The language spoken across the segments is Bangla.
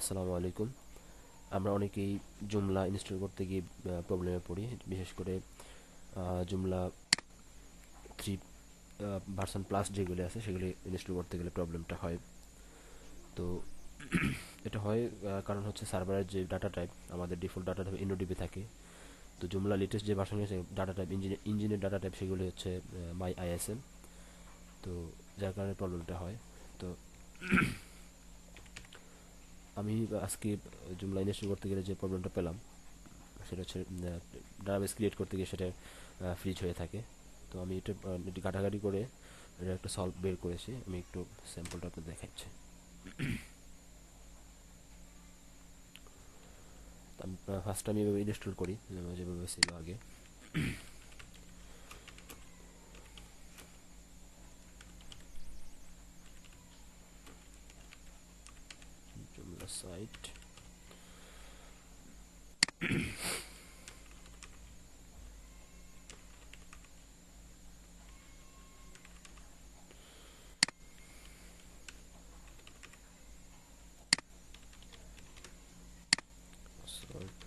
আসসালামু আলাইকুম। আমরা অনেকেই জুমলা ইনস্টল করতে গিয়ে প্রবলেমে পড়ি, বিশেষ করে জুমলা 3 ভার্সন প্লাস যেগুলি আছে সেগুলি ইনস্টল করতে গেলে প্রবলেমটা হয়। তো এটা হয় কারণ হচ্ছে সার্ভারের যে ডাটা টাইপ, আমাদের ডিফল্ট ডাটা টাইপ ইনোডিবি থাকে। তো জুমলা লেটেস্ট যে ভার্সন আছে ডাটা টাইপ ইঞ্জিনের ডাটা টাইপ সেগুলি হচ্ছে মাই আইএসএম। তো যার কারণে প্রবলেমটা হয়। তো আমি আজকে জুমলা ইনস্টল করতে গেলে যে প্রবলেমটা পেলাম সেটা হচ্ছে ডাটাবেস ক্রিয়েট করতে গিয়ে সেটা ফ্রিজ হয়ে থাকে। তো আমি এটা একটু ঘাটাঘাটি করে এটা একটা সলভ বের করেছি। আমি একটু স্যাম্পলটা আপনাদের দেখাচ্ছি। আমি ফার্স্ট আমি এভাবে ইনস্টল করি যেভাবে ছিল আগে। জুমলা সাইট, পাসওয়ার্ড,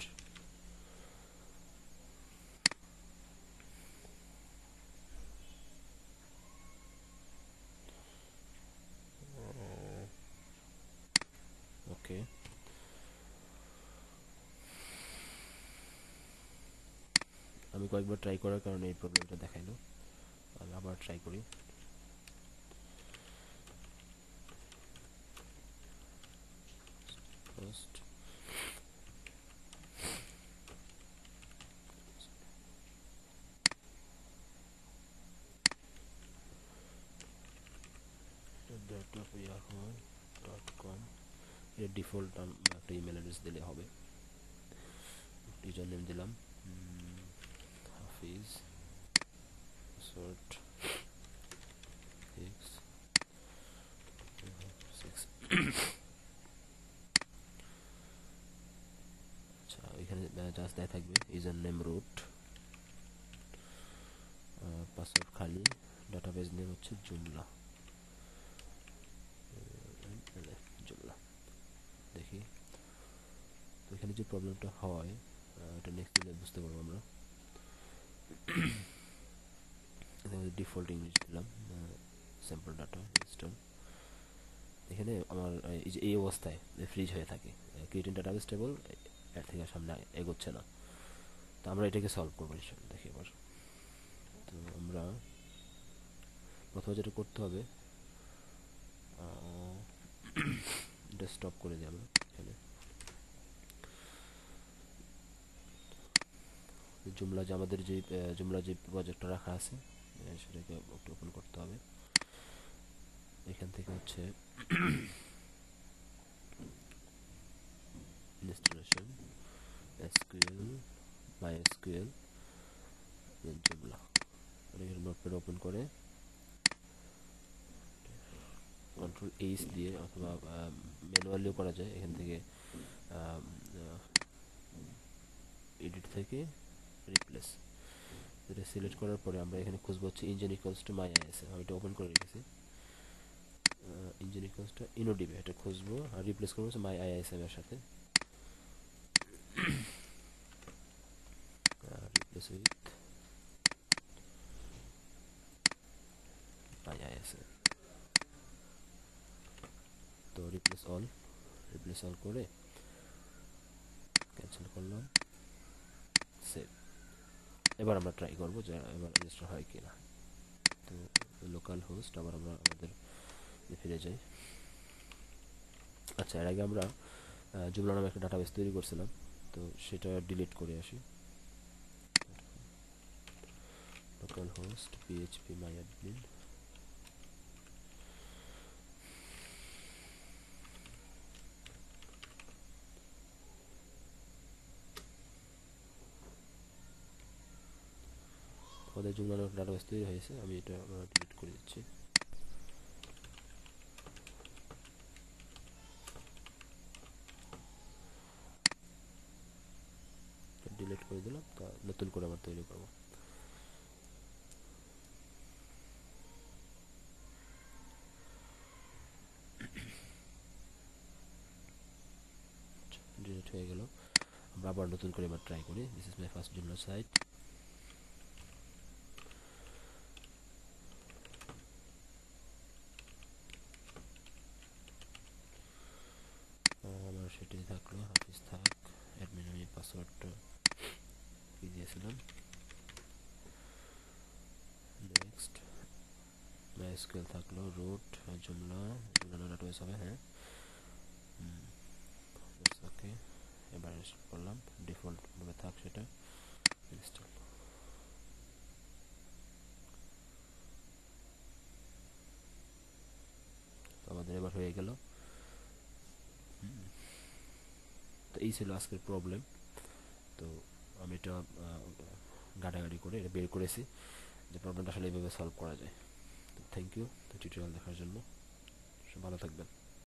ওকে। আমি কয়েকবার ট্রাই করার কারণে এই প্রবলেমটা দেখাইলো। আমি আবার ট্রাই করি। ফার্স্ট yahoo.com, এর ডিফল্ট একটা ইমেল অ্যাড্রেস দিলে হবে। ইউজার নেম দিলাম হাফিজ, পাসওয়ার্ড 6 আচ্ছা, এখানে জাস্ট দেয়া থাকবে ইউজার নেম রুট, পাসওয়ার্ড খালি, ডাটাবেস নেম হচ্ছে জুমলা। জুমলা দেখি। তো এখানে যে প্রবলেমটা হয় এটা নেক্সট দিলে বুঝতে পারবো আমরা। ডিফল্ট ইংলিশ দিলাম, স্যাম্পল ডাটা ইনস্টল। এখানে আমার এই যে এই অবস্থায় ফ্রিজ হয়ে থাকে, ক্রিয়েটিং ডাটাবেস টেবল এর থেকে সামনে এগোচ্ছে না। তো আমরা এটাকে সলভ করবো ইনশাল্লাহ, দেখি এবার। তো আমরা প্রথমে যেটা করতে হবে, এটা স্টপ করে দিই আমরা এখানে। জুমলা যে আমাদের যে জুমলা যে প্রজেক্টটা রাখা আছে সেটাকে একটু ওপেন করতে হবে। এখান থেকে হচ্ছে ইনস্টলেশন, এসকিউএল, মাই এসকিউএল, জুমলা। এখানে নোটপ্যাড ওপেন করে কন্ট্রোল এইচ দিয়ে অথবা ম্যানুয়ালিও করা যায়। এখান থেকে এডিট থেকে রিপ্লেস, এটা সিলেক্ট করার পরে আমরা এখানে খুঁজবো হচ্ছে engine equals to my ISM. আমি এটা ওপেন করে রেখেছি। ইঞ্জিন ইকুয়ালস টু ইনোডিবি এটা খুঁজবো আর রিপ্লেস করবো হচ্ছে মাই আইএসএম এর সাথে। Replace with my ISM. তো রিপ্লেস অল করে ক্যান্সেল করলাম, সেভ। এবার আমরা ট্রাই করবো যে এবার ইনস্টল হয় কিনা। তো লোকাল হোস্ট আবার আমরা আমাদের ফিরে যাই। আচ্ছা, এর আগে আমরা জুমলা নামে একটা ডাটাবেস তৈরি করছিলাম, তো সেটা ডিলিট করে আসি। লোকাল হোস্ট পিএইচপি মাই অ্যাডমিন, আমাদের জুমলা নামে ডাটাবেস তৈরি হয়েছে। আমি এটা ডিলিট করে দিচ্ছি। ডিলিট করে দিলাম, তা নতুন করে আবার তৈরি করবো। ডিলিট হয়ে গেল। আমরা আবার নতুন করে এবার ট্রাই করি। This is my first Joomla site. আমার সেটাই থাকলো, হাফিজ থাক, অ্যাডমিন আমি পাসওয়ার্ডটা কি দিয়েছিলাম। নেক্সট মাইস্কুয়েল থাকলো, রুট, জুমলা, জুমলা ডাটাবেস হবে, হ্যাঁ ওকে। এবার ইনস্টল করলাম, ডিফল্ট ভাবে থাক সেটা, ইনস্টল। তো আমাদের এবার হয়ে গেল। তো এই ছিল আজকের প্রবলেম। তো আমি এটা ঘাটাঘাটি করে এটা বের করেছি যে প্রবলেমটা আসলে এইভাবে সলভ করা যায়। তো থ্যাংক ইউ টিউটোরিয়াল দেখার জন্য, ভালো থাকবেন।